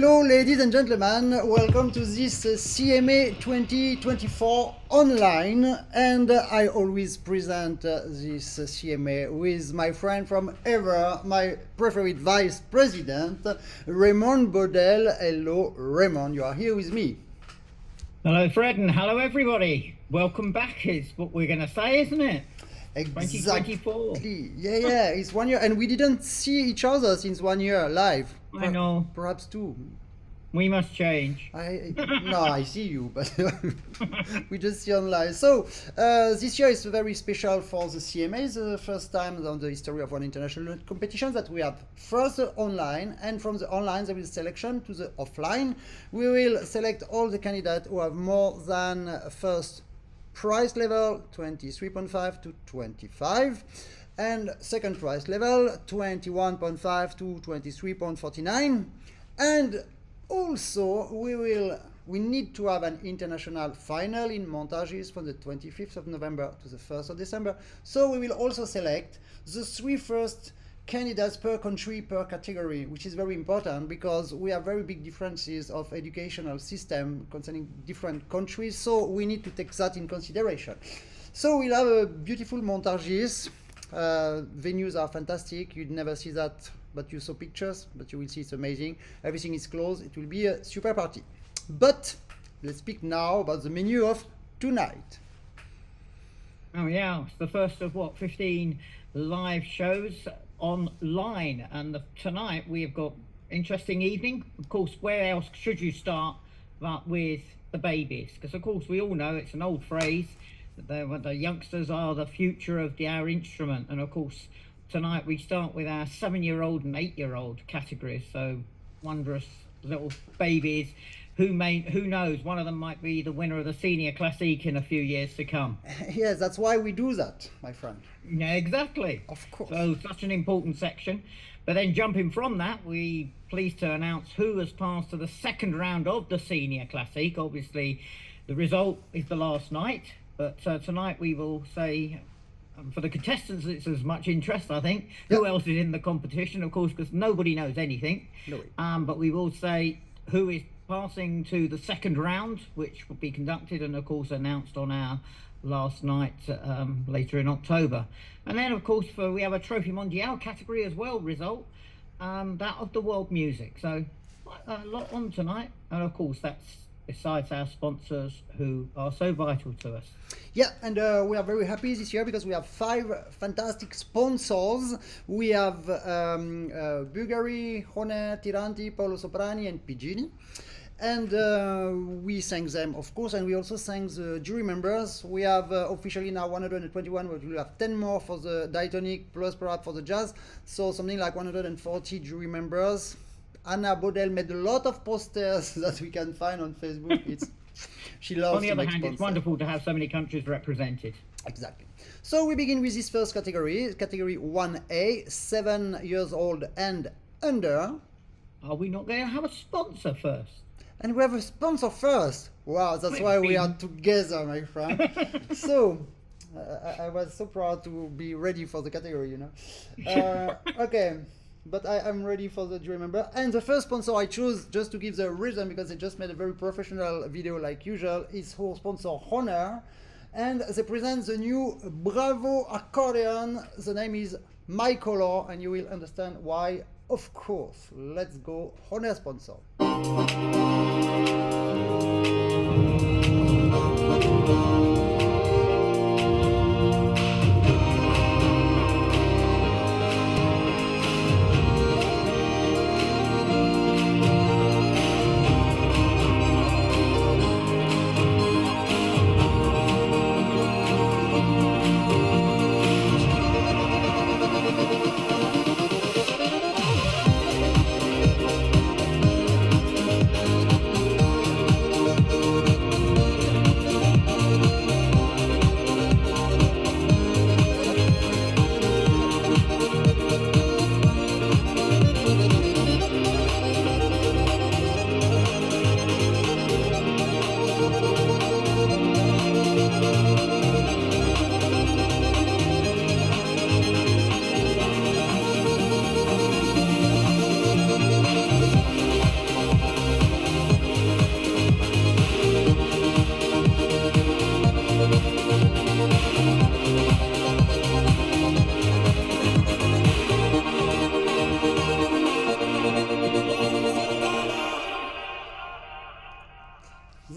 Hello, ladies and gentlemen. Welcome to this CMA 2024 online. And I always present this CMA with my friend from ever, my preferred vice president, Raymond Bodell. Hello, Raymond. You are here with me. Hello, Fred, and hello, everybody. Welcome back is what we're going to say, isn't it? Exactly. 2024. Yeah, it's 1 year. And we didn't see each other since 1 year live. I know. Perhaps two. We must change. No, I see you, but we just see online. So this year is very special for the CMA, the first time on the history of one international competition that we have first online, and from the online there will selection to the offline. We will select all the candidates who have more than first price level 23.5 to 25, and second price level 21.5 to 23.49, and also we need to have an international final in Montages from the 25th of November to the 1st of December. So we will also select the three first candidates per country, per category, which is very important because we have very big differences of educational system concerning different countries. So we need to take that in consideration. So we'll have a beautiful Montages. Venues are fantastic. You'd never see that, but you saw pictures, but you will see it's amazing. Everything is closed. It will be a super party. But let's speak now about the menu of tonight. Oh yeah, it's the first of 15 live shows online, and tonight we have got interesting evening. Of course, where else should you start but with the babies? Because of course we all know it's an old phrase that the youngsters are the future of our instrument, and of course tonight we start with our 7-year-old and 8-year-old categories. So wondrous little babies. Who knows? One of them might be the winner of the Senior Classique in a few years to come. Yes, that's why we do that, my friend. Yeah, exactly. Of course. So such an important section. But then jumping from that, we pleased to announce who has passed to the second round of the Senior Classique. Obviously, the result is the last night, but tonight we will say, for the contestants, it's as much interest, I think. Yep. Who else is in the competition, of course, because nobody knows anything. No. But we will say who is passing to the second round, which will be conducted and of course announced on our last night later in October. And then of course we have a Trophée Mondial category as well result, that of the world music. So a lot on tonight, and of course that's besides our sponsors who are so vital to us. Yeah, and we are very happy this year because we have 5 fantastic sponsors. We have Bugari, Hohner, Tiranti, Paolo Soprani and Pigini. And we thank them, of course, and we also thank the jury members. We have officially now 121, but we'll have 10 more for the diatonic, plus perhaps for the jazz. So something like 140 jury members. Anna Bodell made a lot of posters that we can find on Facebook. She loves. On the other hand, it's wonderful to have so many countries represented. Exactly. So we begin with this first category, category 1A, 7 years old and under. Are we not going to have a sponsor first? And we have a sponsor first. Wow, that's why we are together, my friend. So I was so proud to be ready for the category, you know. Okay. But I'm ready for the jury member. And the first sponsor I chose, just to give the reason, because they just made a very professional video like usual, is our sponsor Hohner. And they present the new Bravo accordion. The name is My Color, and you will understand why, of course. Let's go, Hohner sponsor.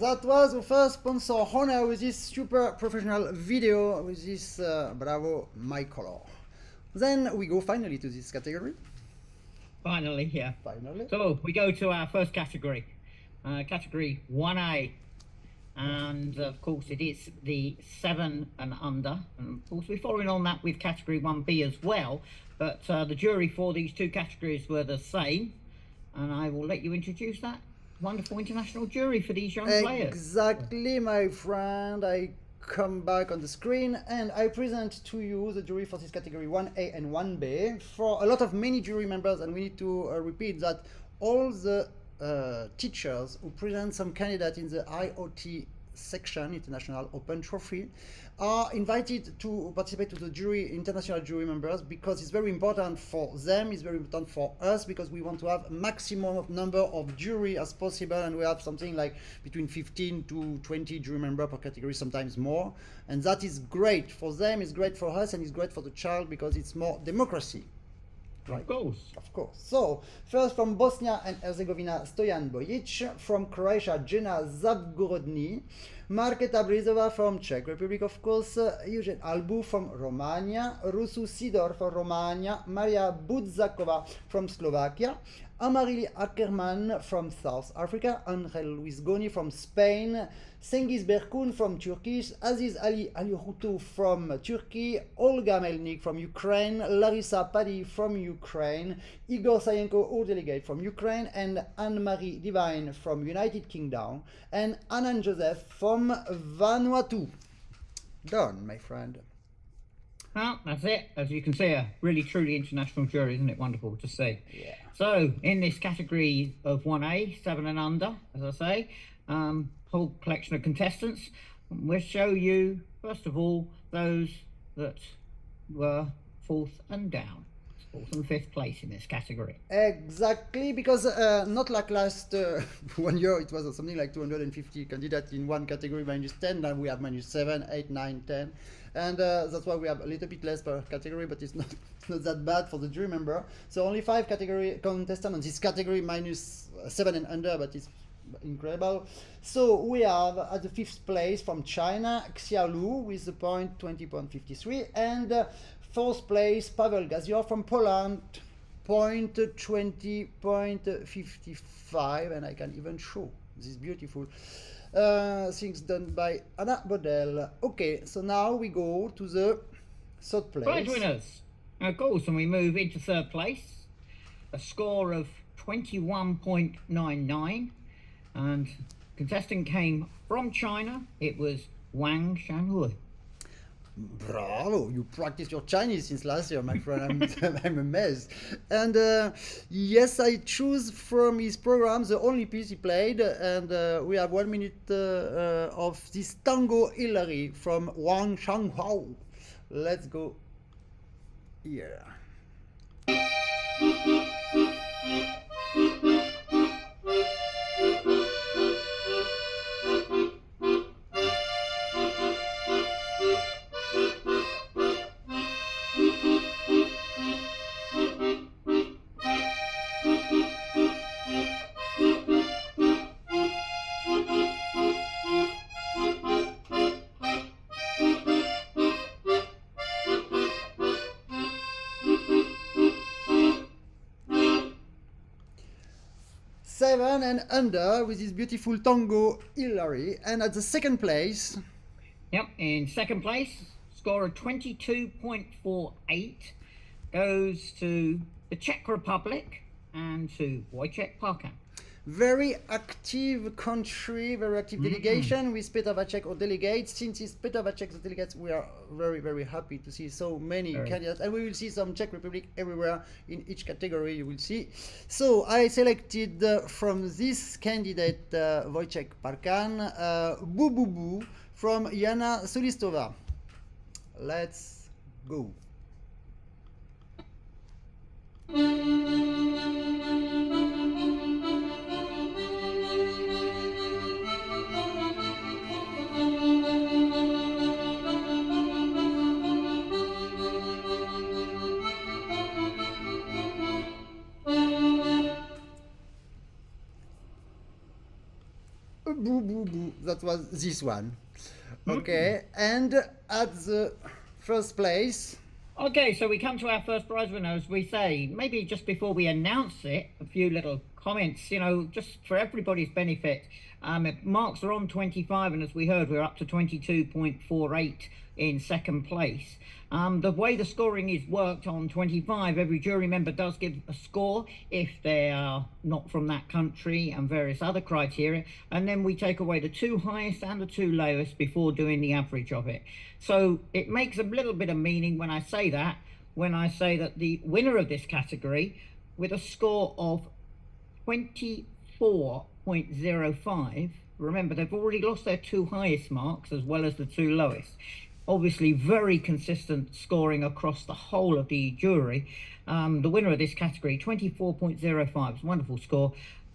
That was the first sponsor, Hohner, with this super professional video, with this Bravo My Color. Then we go finally to this category. Finally, yeah. Finally. So we go to our first category, category 1A. And of course, it is the 7 and under. And of course, we're following on that with category 1B as well. But the jury for these two categories were the same. And I will let you introduce that wonderful international jury for these young players. Exactly, my friend. I come back on the screen and I present to you the jury for this category 1A and 1B. For a lot of many jury members, and we need to repeat that all the teachers who present some candidate in the IoT section, International Open Trophy, are invited to participate to the jury, international jury members, because it's very important for them, it's very important for us, because we want to have maximum number of jury as possible, and we have something like between 15 to 20 jury member per category, sometimes more, and that is great for them, it's great for us, and it's great for the child, because it's more democracy. Right. Of course. Of course. So, first from Bosnia and Herzegovina, Stojan Bojic. From Croatia, Jena Zabgorodny. Marketa Brizova from Czech Republic, of course. Eugen Albu from Romania. Rusu Sidor from Romania. Maria Budzakova from Slovakia. Amarili Ackerman from South Africa. Angel Luis Goni from Spain. Cengiz Berkun from Turkey. Aziz Ali Alihutu from Turkey. Olga Melnik from Ukraine. Larissa Paddy from Ukraine. Igor Sayenko, our delegate from Ukraine. And Anne-Marie Divine from United Kingdom. And Anan Joseph from Vanuatu. Done, my friend. Well, that's it. As you can see, a really truly international jury, isn't it? Wonderful to see. Yeah. So, in this category of 1A, 7 and under, as I say, whole collection of contestants, we'll show you, first of all, those that were 4th and down. 4th and 5th place in this category. Exactly, because not like last 1 year, it was something like 250 candidates in one category, -10, now we have -7, 8, 9, 10. And that's why we have a little bit less per category, but it's not that bad for the jury member. So only 5 category contestants on this category, -7 and under, but it's incredible. So we have at the 5th place from China, Xiaolu with the point 20.53, and 4th place Paweł Gazior from Poland, point 20.55, and I can even show this beautiful things done by Anna Bodell. Okay, so now we go to the 3rd place. Prize winners. Of course, and we move into 3rd place. A score of 21.99, and contestant came from China. It was Wang Shanhui. Bravo, you practiced your Chinese since last year, my friend. I'm amazed. And yes, I choose from his program the only piece he played, and we have 1 minute of this Tango Hillary from Wang Shanghao. Let's go here. Seven and under with this beautiful Tango Hillary, and at the 2nd place. Yep, in 2nd place, score of 22.48 goes to the Czech Republic and to Wojciech Parkan. Very active country, very active delegation with Petr Vacek or delegates. Since it's Petr Vacek the delegates, we are very, very happy to see so many candidates, and we will see some Czech Republic everywhere in each category, you will see. So I selected from this candidate Wojciech Parkan, Boo Boo Boo from Jana Solistova. Let's go. that was this one. Okay, and at the first place. Okay, so we come to our first prize winner, as we say. Maybe just before we announce it, a few little comments, just for everybody's benefit. Marks are on 25, and as we heard, we're up to 22.48 in second place. The way the scoring is worked on 25, every jury member does give a score if they are not from that country and various other criteria, and then we take away the 2 highest and the 2 lowest before doing the average of it. So it makes a little bit of meaning when I say that the winner of this category with a score of 24.05, remember they've already lost their 2 highest marks as well as the 2 lowest. Obviously very consistent scoring across the whole of the jury. The winner of this category, 24.05, is a wonderful score.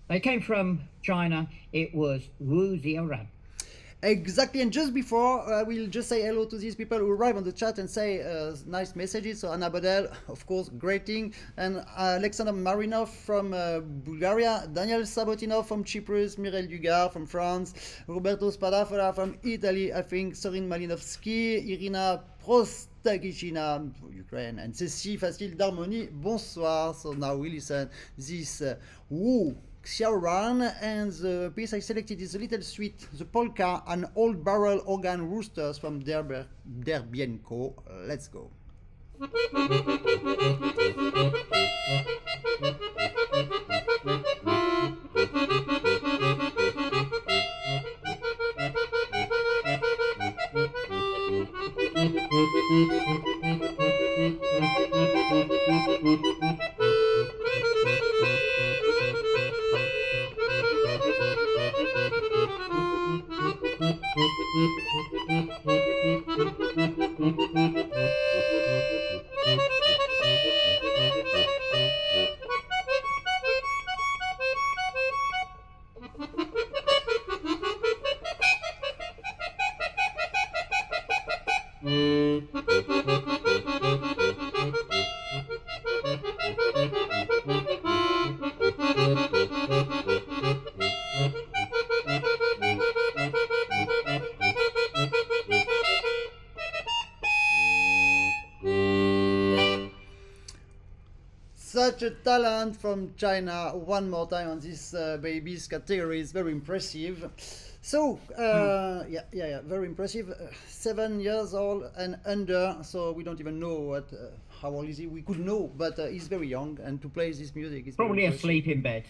They came from China. It was Wu Xiaoran. Exactly, and just before, we'll just say hello to these people who arrive on the chat and say nice messages. So Anna Bodell, of course, greeting, and Alexander Marinov from Bulgaria, Daniel Sabotinov from Cyprus, Mireille Dugard from France, Roberto Spadafola from Italy, I think, Sorin Malinovsky, Irina Prostagishina, Ukraine, and Cécile Facile d'Harmonie, bonsoir. So now we listen this Wu Xiaoran, and the piece I selected is a little sweet, the polka, and old barrel organ roosters from Derbienko. Let's go. Such a talent from China one more time on this babies category is very impressive. So yeah, very impressive. 7 years old and under, so we don't even know how old is he. We could know, but he's very young, and to play this music is probably asleep in bed.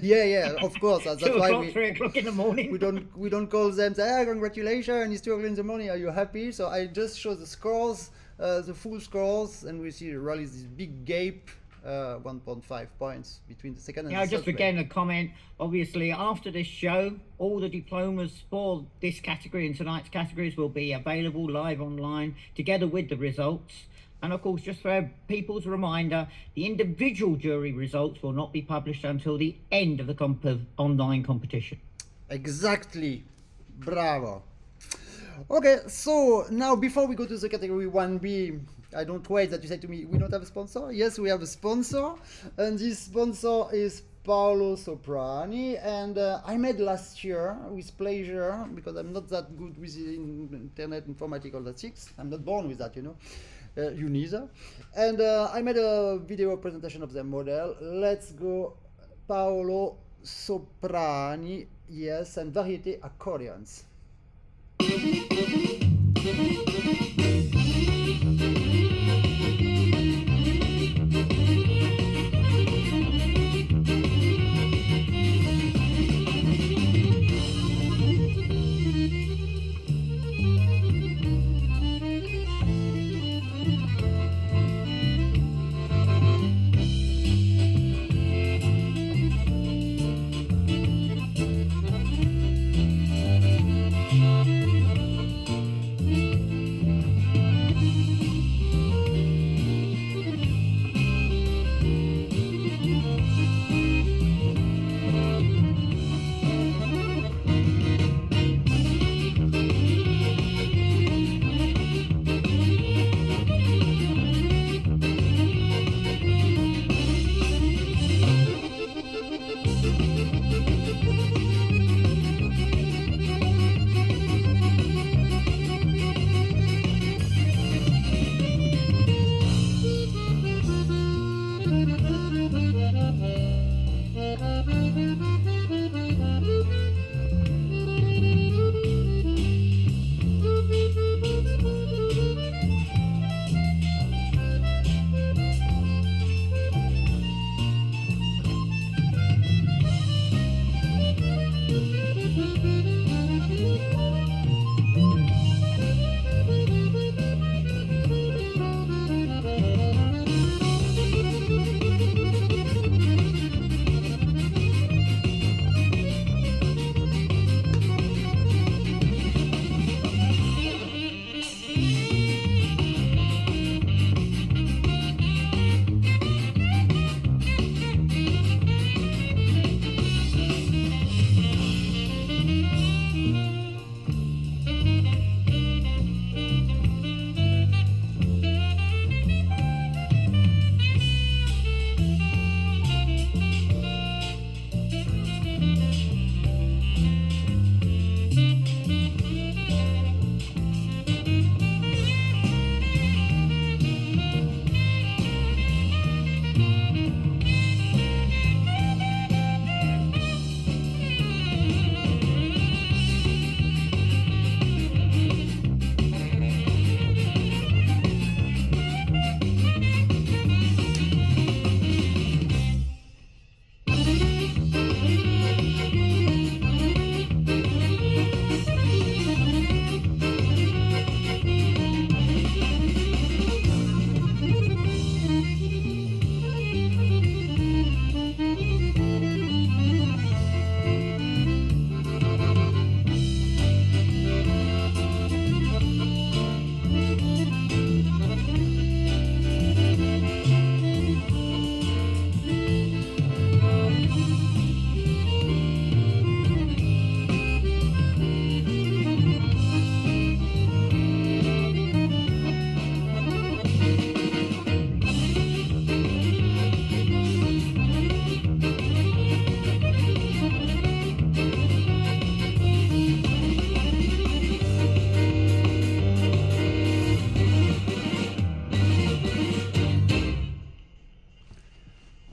yeah, of course. That's 2 why o'clock, 3 o'clock in the morning. we don't call them. Say, congratulations! It's 2 o'clock in the morning. Are you happy? So I just show the scores, the full scores, and we see really this big gap. 1.5 points between the second and the third just again a comment. Obviously, after this show, all the diplomas for this category and tonight's categories will be available live online together with the results. And of course, just for people's reminder, the individual jury results will not be published until the end of the online competition. Exactly. Bravo. Okay, so now before we go to the category 1B, I don't wait that you say to me, we don't have a sponsor? Yes, we have a sponsor, and this sponsor is Paolo Soprani, and I made last year with pleasure, because I'm not that good with the internet informatic, all that things. I'm not born with that, you know. You neither. And I made a video presentation of the model. Let's go, Paolo Soprani, yes, and variety accordions.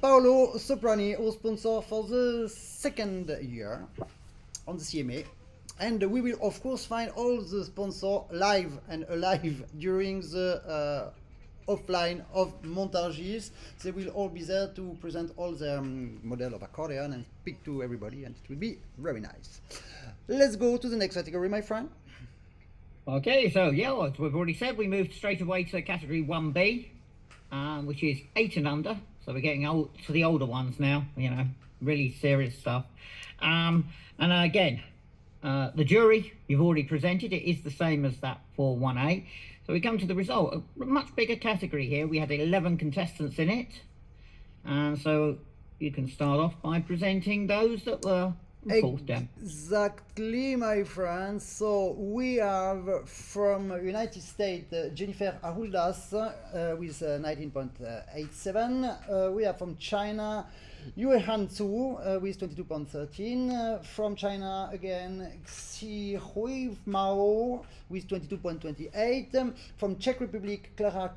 Paolo Soprani, our sponsor for the second year on the CMA. And we will, of course, find all the sponsors live and alive during the offline of montages. They will all be there to present all their model of accordion and speak to everybody, and it will be very nice. Let's go to the next category, my friend. Okay, so yeah, as we've already said, we moved straight away to category 1B, which is 8 and under. So we're getting to the older ones now, you know, really serious stuff. And again, the jury you've already presented, it is the same as that for 1A. So we come to the result, a much bigger category here. We had 11 contestants in it. And so you can start off by presenting those that were fourth down. Exactly, my friends. So we have from United States Jennifer Aruldas with 19.87. We have from China Yue Han Zu with 22.13. From China again Xi Hui Mao with 22.28. From Czech Republic Klara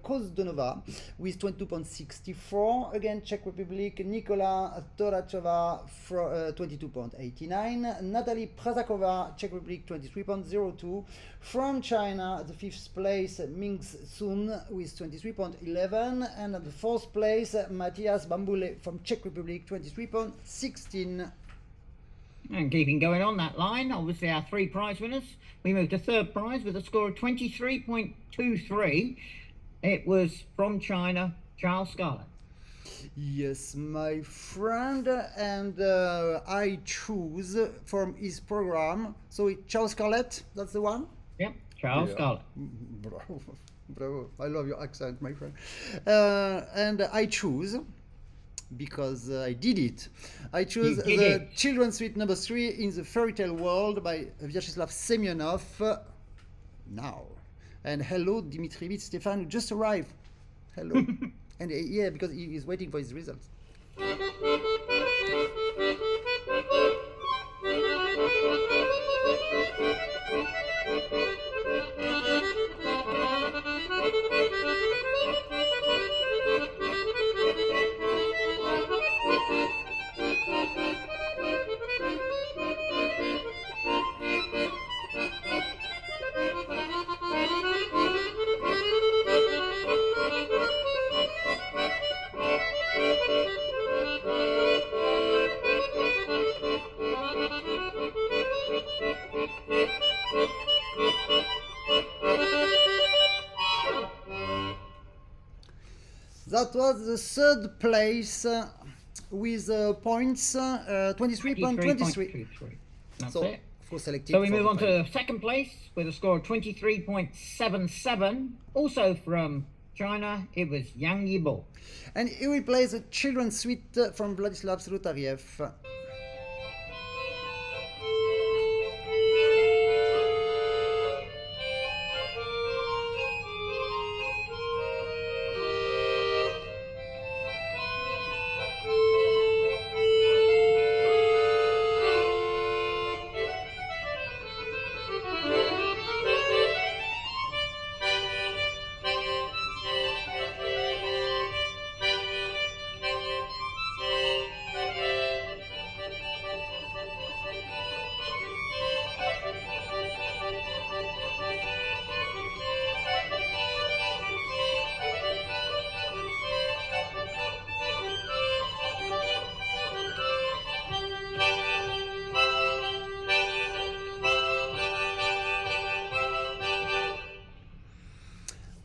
Kozdonova with 22.64. Again Czech Republic Nikola Torachova 22.89. Natalie Prazakova, Czech Republic 23.02. From China, the 5th place Ming Sun with 23.11, and at the 4th place Matthias Bambule from Czech Republic 23.16. And keeping going on that line, obviously our 3 prize winners. We moved to 3rd prize with a score of 23.23. It was from China, Charles Scarlett. Yes, my friend, and I choose from his program. So it's Charles Scarlett, that's the one? Yep, Charles Scarlett. Bravo, bravo. I love your accent, my friend. And I choose, because I did it, I choose the Children's Suite number 3 in the Fairy Tale World by Vyacheslav Semyonov now. And hello, Dimitrievich Stefan, who just arrived. Hello. And yeah, because he is waiting for his results. That was the 3rd place with points 23.23. That's so, it. For selected. So we move on to 2nd place with a score of 23.77. Also from China, it was Yang Yibo. And he will play the Children's Suite from Vladislav Zolotariev.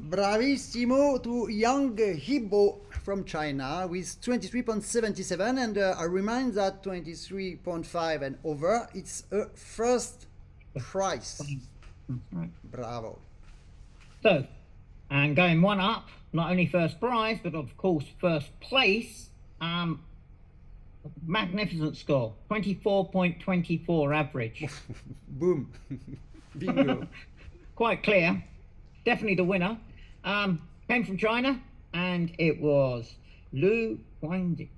Bravissimo to Yang Hibo from China with 23.77, and I remind that 23.5 and over, it's a 1st prize. Right. Bravo. So, and going one up, not only 1st prize, but of course 1st place, magnificent score, 24.24 average. Boom. Bingo. Quite clear. Definitely the winner. Came from China, and it was Lu Huangdi.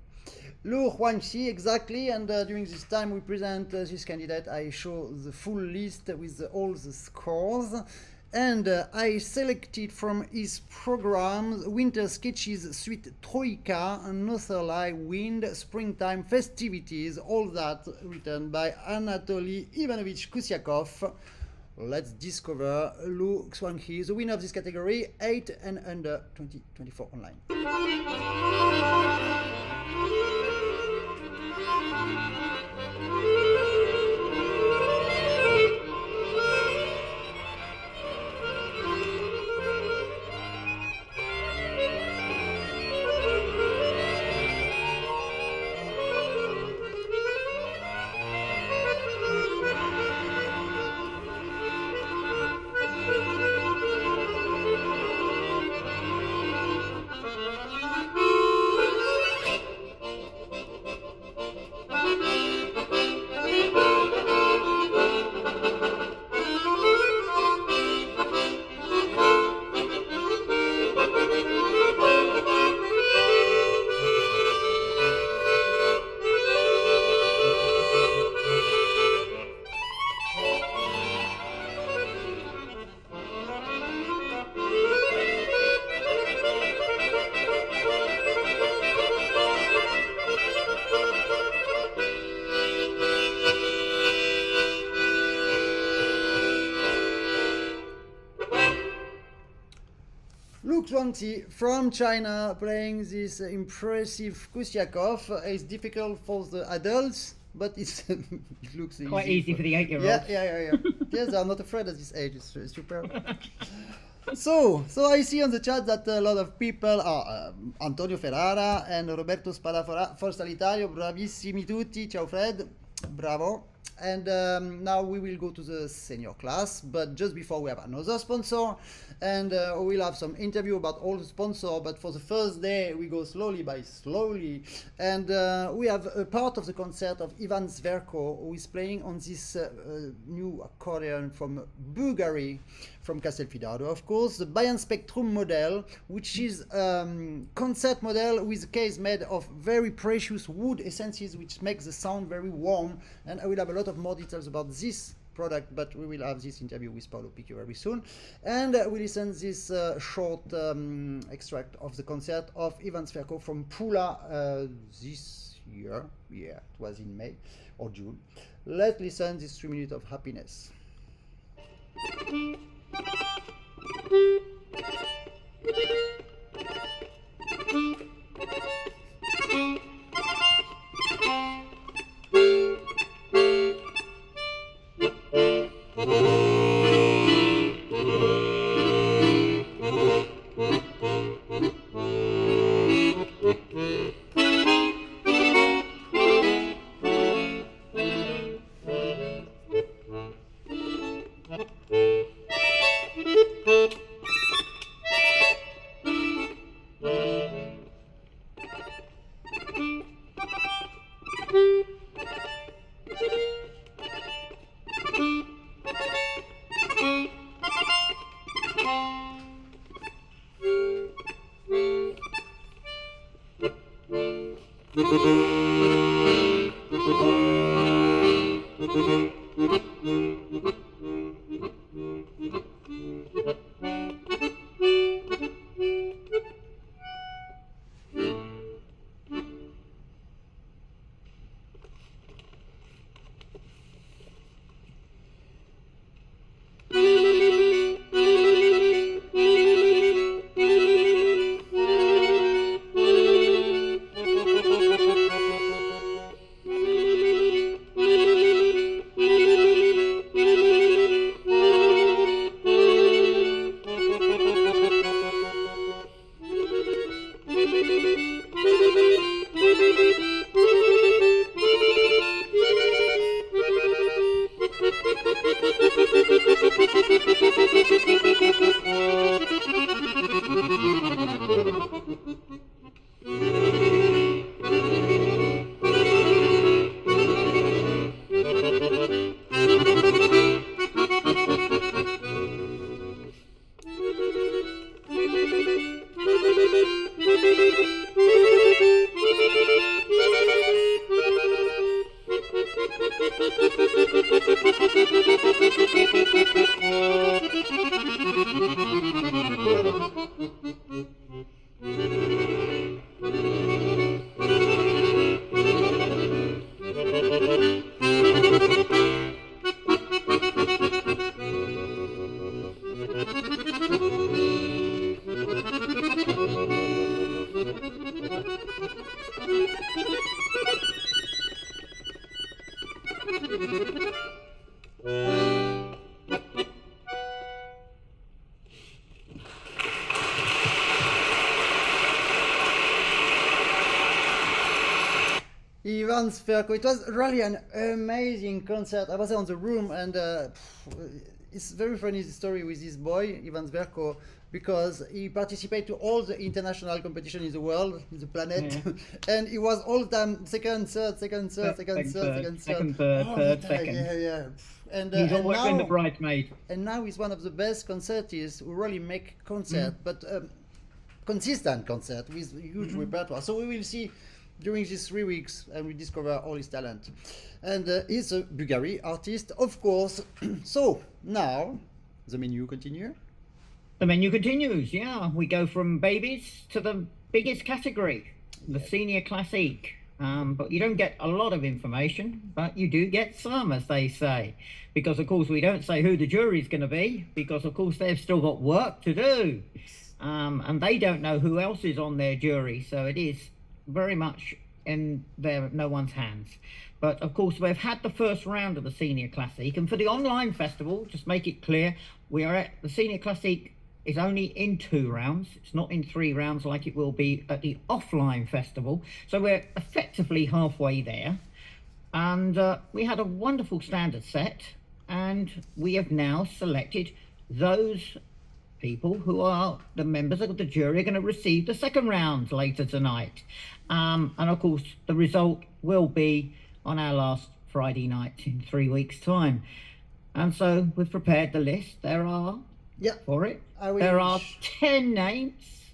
Lu Huangxi, exactly, and during this time we present this candidate. I show the full list with all the scores, And I selected from his programs Winter Sketches Suite Troika, Northerly Wind, Springtime Festivities, all that written by Anatoly Ivanovich Kusyakov. Let's discover Lu Xuanqi, the winner of this category, 8 and under 2024 online. Lu Xuanqi from China playing this impressive Kusyakov. It's difficult for the adults, but it looks quite easy for the 8-year-olds. Yeah. Yes, they are not afraid at this age. It's super. So I see on the chat that a lot of people are Antonio Ferrara and Roberto Spada Forza l'Italia, bravissimi tutti. Ciao Fred, bravo. And now we will go to the senior class, but just before we have another sponsor, and we'll have some interview about all the sponsors, but for the first day we go slowly by slowly, and we have a part of the concert of Ivan Zverko, who is playing on this new accordion from Bugari, from Castelfidardo, of course, the Bayan Spectrum model, which is concert model with a case made of very precious wood essences, which makes the sound very warm, and I will have a lot of more details about this product, but we will have this interview with Paolo Picu very soon, and we listen this short extract of the concert of Ivan Zverko from Pula this year. Yeah, it was in May or June. Let's listen this 3 minutes of happiness. Ivan Sperko. It was really an amazing concert. I was on the room, and it's very funny story with this boy, Ivan Sperko, because he participated to all the international competition in the world, in the planet, and he was all the time second, third, second, second, third, second. Yeah. And he's and always been the bridesmaid. And now he's one of the best concertists who really make concert, but consistent concert with huge repertoire. So we will see during these 3 weeks, and we discover all his talent. And he's a Bugari artist, of course. So now the menu continue. The menu continues. Yeah, we go from babies to the biggest category, the senior classique. But you don't get a lot of information, but you do get some, as they say, because of course we don't say who the jury's going to be, because of course they've still got work to do, and they don't know who else is on their jury. So it is very much in no one's hands. But of course we've had the first round of the Senior Classique, and for the online festival, just make it clear, we are at the Senior Classique is only in 2 rounds. It's not in 3 rounds like it will be at the offline festival. So we're effectively halfway there. And we had a wonderful standard set, and we have now selected those people who are the members of the jury are going to receive the second round later tonight. And of course, the result will be on our last Friday night in 3 weeks' time. And so we've prepared the list. There are, for it, there are 10 names.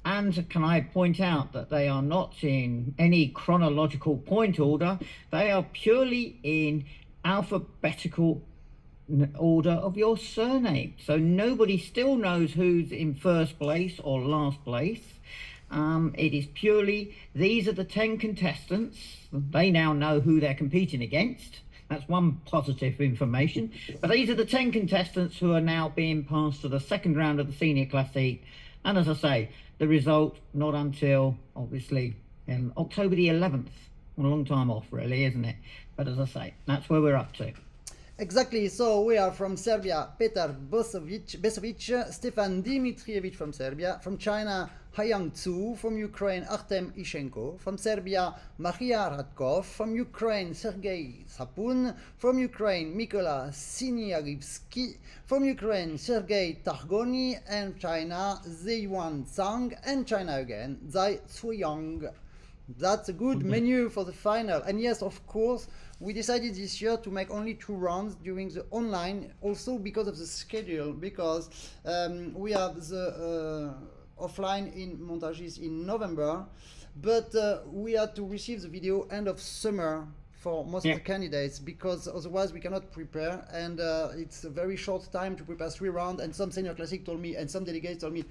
And can I point out that they are not in any chronological point order. They are purely in alphabetical order of your surname. So nobody still knows who's in first place or last place. It is purely, these are the 10 contestants. They now know who they're competing against. That's one positive information. But these are the 10 contestants who are now being passed to the second round of the Senior Classique. And as I say, the result not until, obviously, October the 11th. A long time off, really, isn't it? But as I say, that's where we're up to. Exactly. So we are from Serbia, Petar Besovic, Stefan Dimitrievich from Serbia, from China, Hayang Tzu, from Ukraine, Artem Ishenko, from Serbia, Maria Radkov, from Ukraine, Sergei Sapun, from Ukraine, Mykola Siniarivsky, from Ukraine, Sergei Targoni, and China, Ziyuan Zhang, and China again, Zai Cuyang. That's a good menu for the final. And yes, of course, we decided this year to make only 2 rounds during the online, also because of the schedule, because we have the offline in montages in November, but we had to receive the video end of summer for most of the candidates, because otherwise we cannot prepare, and it's a very short time to prepare 3 rounds. And some Senior Classic told me, and some delegates told me,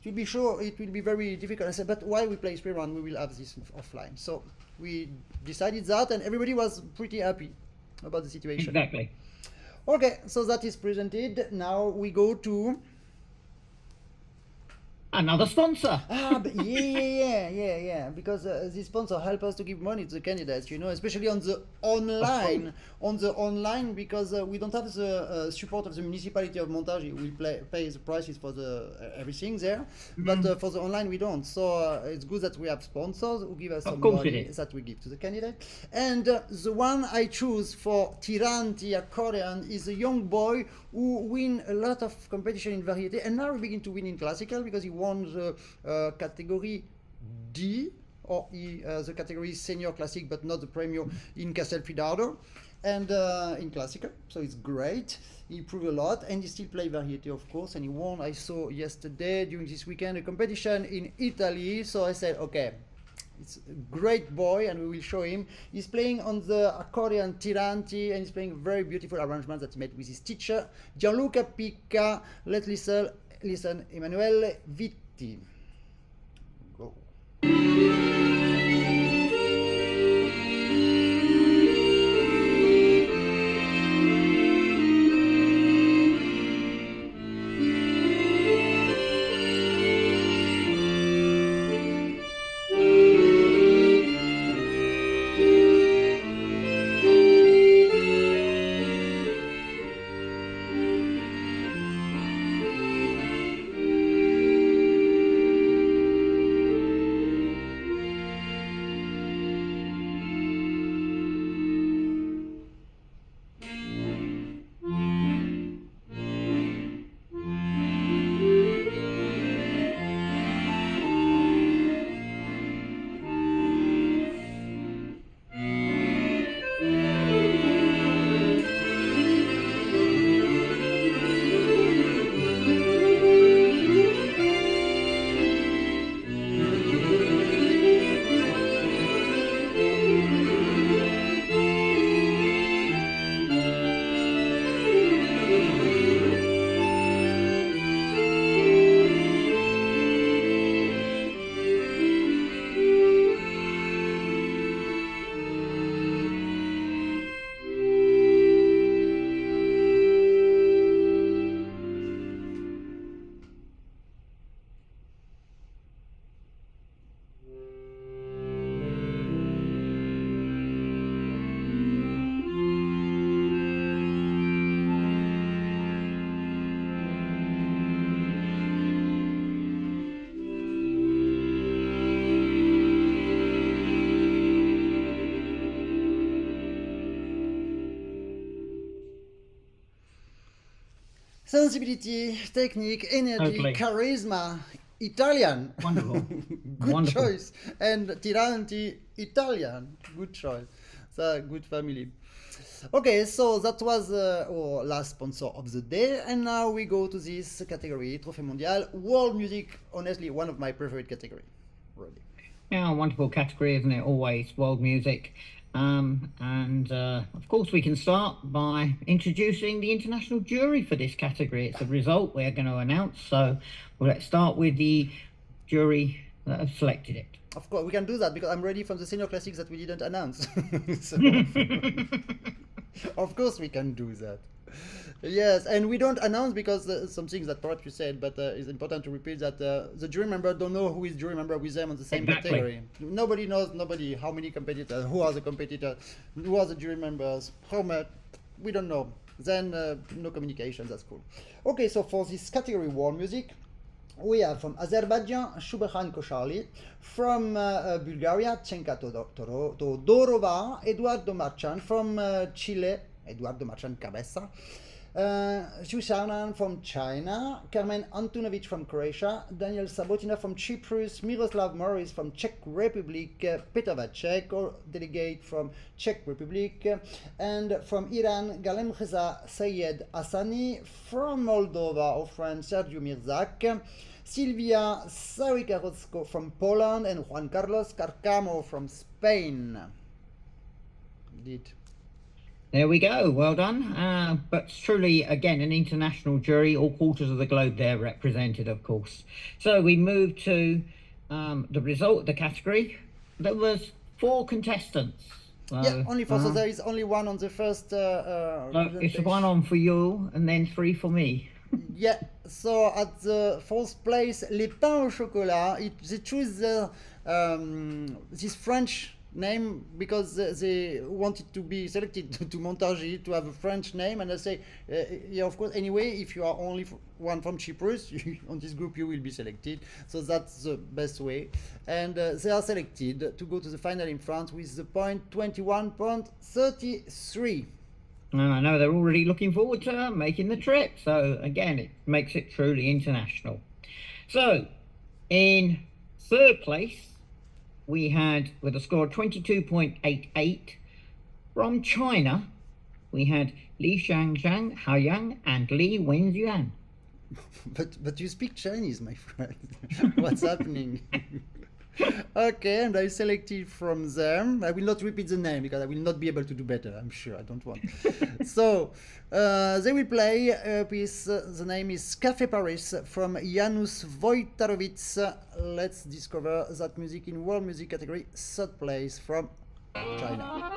to be sure it will be very difficult. I said, but why we play 3 rounds? We will have this offline. So we decided that, and everybody was pretty happy about the situation. Exactly. Okay, so that is presented. Now we go to another sponsor. But yeah. Because this sponsor help us to give money to the candidates, especially on the online. Because we don't have the support of the municipality of Montage. We pay the prices for the everything there, but for the online we don't. So it's good that we have sponsors who give us some money that we give to the candidate. And the one I choose for Tiranti accordion is a young boy who win a lot of competition in variety, and now we begin to win in classical, because he won the category D, or the category Senior Classic, but not the Premio in Castelfidardo, and in classical. So it's great. He proved a lot, and he still play variety, of course, and he won, I saw yesterday during this weekend, a competition in Italy. So I said, okay, It's a great boy, and we will show him. He's playing on the accordion Tiranti, and he's playing a very beautiful arrangement that he made with his teacher, Gianluca Picca. Let's listen Emanuele Vitti. Go. Sensibility, technique, energy, Totally. charisma, Italian. Wonderful. Good Wonderful. choice. And Tiranti, Italian. Good choice. It's a good family. Okay, so that was our last sponsor of the day, and now we go to this category, Trophée Mondial, world music. Honestly, one of my favorite category. Really. Yeah, wonderful category, isn't it? Always world music. Of course, we can start by introducing the international jury for this category. It's a result we're going to announce. So let's start with the jury that have selected it. Of course, we can do that because I'm ready from the senior classics that we didn't announce. So, of course, we can do that. Yes, and we don't announce because some things that perhaps you said, but it's important to repeat that the jury member don't know who is jury member with them on the same Exactly. category. Nobody knows, how many competitors, who are the competitors, who are the jury members, how much, we don't know. Then no communication, that's cool. Okay, so for this category world music, we have from Azerbaijan, Shubhan Koshali, from Bulgaria, Chenka Todorova, Eduardo Marchand, from Chile, Eduardo Marchand Cabeza, Shushanan from China, Carmen Antunovic from Croatia, Daniel Sabotina from Cyprus, Miroslav Morris from Czech Republic, Petr Vacek, or delegate from Czech Republic, and from Iran, Galem Reza Sayed Hassani, from Moldova, or friend Sergio Mirzak, Silvia Sawikarotsko from Poland, and Juan Carlos Carcamo from Spain. Indeed. There we go. Well done. But truly, again, an international jury, all quarters of the globe there represented, of course. So we move to the result of the category. There was 4 contestants. So, Yeah, only 4. So there is only one on the first. so it's presentation. 1 on for you and then 3 for me. Yeah, so at the 4th place, Les Pains au Chocolat, they choose this French name because they wanted to be selected to Montargis to have a French name, and I say, yeah, of course, anyway, if you are only one from Cyprus, on this group you will be selected, so that's the best way. And they are selected to go to the final in France with the point 21.33. And I know they're already looking forward to making the trip. So again, it makes it truly international. So in 3rd place, we had, with a score of 22.88, from China, we had Li Shangzhang, Haoyang, and Li Wenzhuan. But you speak Chinese, my friend. What's happening? Okay, and I selected from them. I will not repeat the name because I will not be able to do better. I'm sure I don't want. So they will play a piece. The name is Café Paris from Janusz Wojtarowicz. Let's discover that music in world music category, third place from China.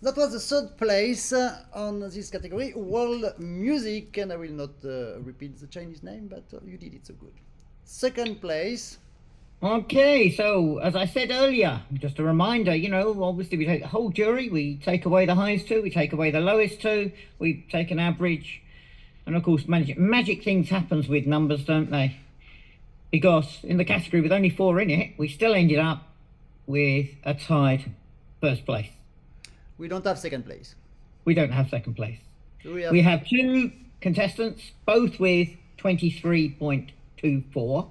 That was the third place on this category, world music, and I will not repeat the Chinese name, but you did it so good. Second place. Okay, so as I said earlier, just a reminder, you know, obviously we take the whole jury, we take away the highest two, we take away the lowest two, we take an average, and of course magic things happens with numbers, don't they? Because in the category with only 4 in it, we still ended up with a tied first place. We don't have second place. We don't have second place. We have 2 contestants, both with 23.24.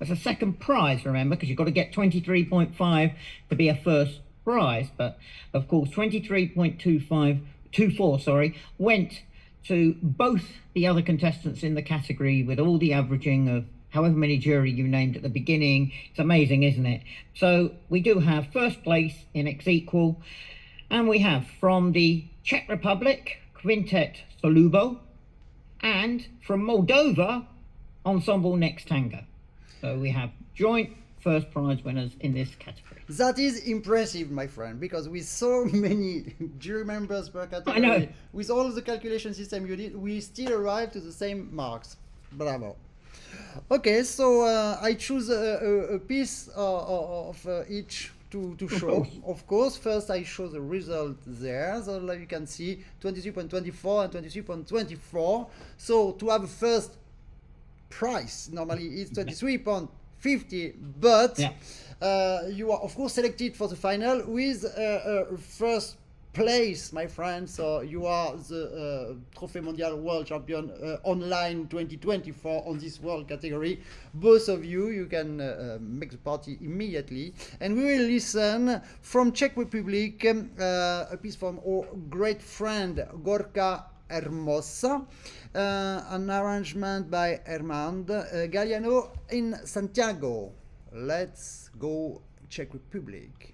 That's a second prize, remember, because you've got to get 23.5 to be a first prize. But of course, 23.24 went to both the other contestants in the category with all the averaging of however many jury you named at the beginning. It's amazing, isn't it? So we do have first place in ex equal. And we have from the Czech Republic, Quintet Solubo, and from Moldova, Ensemble Next Tango. So we have joint first prize winners in this category. That is impressive, my friend, because with so many jury members per category, I know. with all the calculation system you did, we still arrive to the same marks. Bravo. Okay, so I choose a piece of each to show. Of course, first I show the result there. So like you can see 23.24 and 23.24. So to have a first price, normally it's 23.50, but you are of course selected for the final with first place, my friend. So you are the Trophée Mondial World Champion online 2024 on this world category. Both of you can make the party immediately. And we will listen from Czech Republic a piece from our great friend Gorka Hermosa, an arrangement by Raymond Galliano in Santiago. Let's go Czech Republic.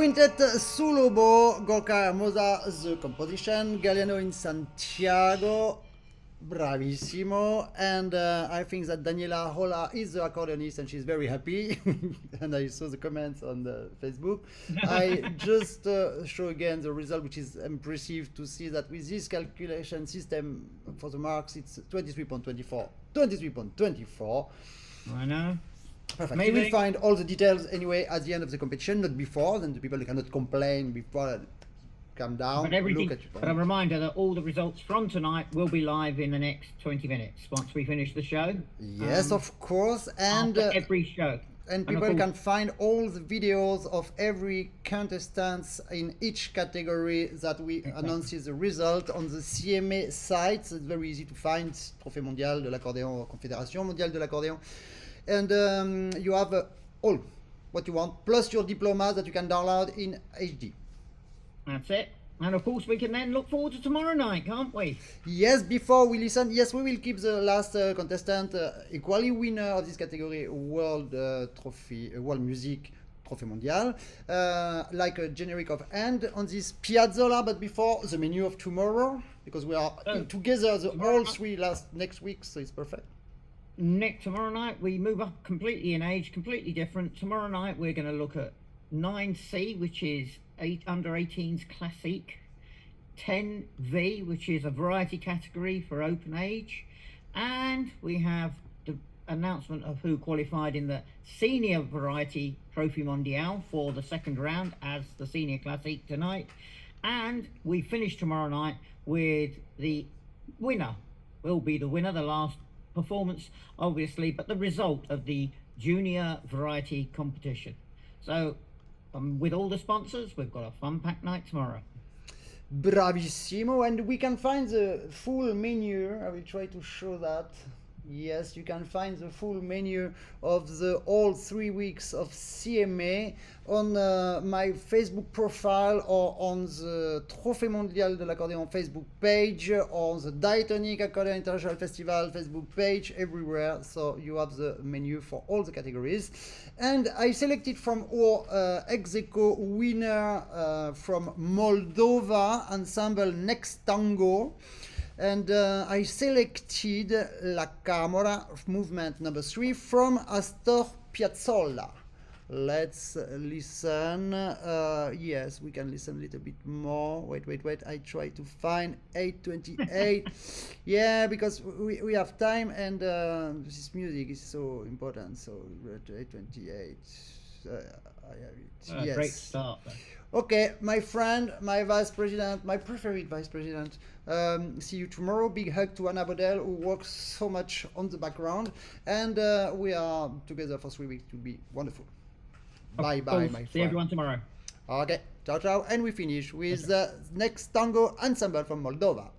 Quintet Sulobo, Gorka Hermosa, the composition, Galliano in Santiago, bravissimo, and I think that Daniela Hola is the accordionist and she's very happy, and I saw the comments on the Facebook. I just show again the result, which is impressive to see that with this calculation system for the marks, it's 23.24, 23.24. I know. Perfect. Maybe. You will find all the details anyway at the end of the competition, not before. Then the people cannot complain before. Calm down. But everything. Look at your But a reminder that all the results from tonight will be live in the next 20 minutes once we finish the show. Yes, of course, and After every show. and of people course- can find all the videos of every contestant in each category that we announce the result on the CMA site. It's very easy to find. Trophée Mondial de l'accordéon, Confédération Mondiale de l'accordéon. And you have all what you want, plus your diploma that you can download in HD. That's it. And of course, we can then look forward to tomorrow night, can't we? Yes, before we listen, yes, we will keep the last contestant equally winner of this category, World Trophy, World Music Trophée Mondial, like a generic of end on this Piazzolla, but before the menu of tomorrow, because we are together all three next week, so it's perfect. Tomorrow night, we move up completely in age, completely different. Tomorrow night, we're going to look at 9C, which is under 18's Classique, 10V, which is a variety category for open age, and we have the announcement of who qualified in the senior variety Trophée Mondial for the second round as the senior Classique tonight, and we finish tomorrow night with the winner. Will be the winner, the last performance obviously, but the result of the junior variety competition. So with all the sponsors, we've got a fun packed night tomorrow. Bravissimo, and we can find the full menu. I will try to show that. Yes, you can find the full menu of the all 3 weeks of CMA on my Facebook profile or on the Trophée Mondial de l'Accordéon Facebook page or on the Diatonic Accordion International Festival Facebook page, everywhere. So you have the menu for all the categories. And I selected from our ex-aequo winner from Moldova, ensemble Next Tango. And I selected La Camora movement number 3 from Astor Piazzolla. Let's listen. Yes, we can listen a little bit more. Wait. I try to find 828. Yeah, because we have time and this music is so important. So 828. I have it. Yes. Great start then. Okay, my friend, my vice president, my preferred vice president. See you tomorrow. Big hug to Anna Bodell, who works so much on the background. And we are together for 3 weeks to be wonderful. Bye, my friend. See everyone tomorrow. Okay, ciao. And we finish with the next tango ensemble from Moldova.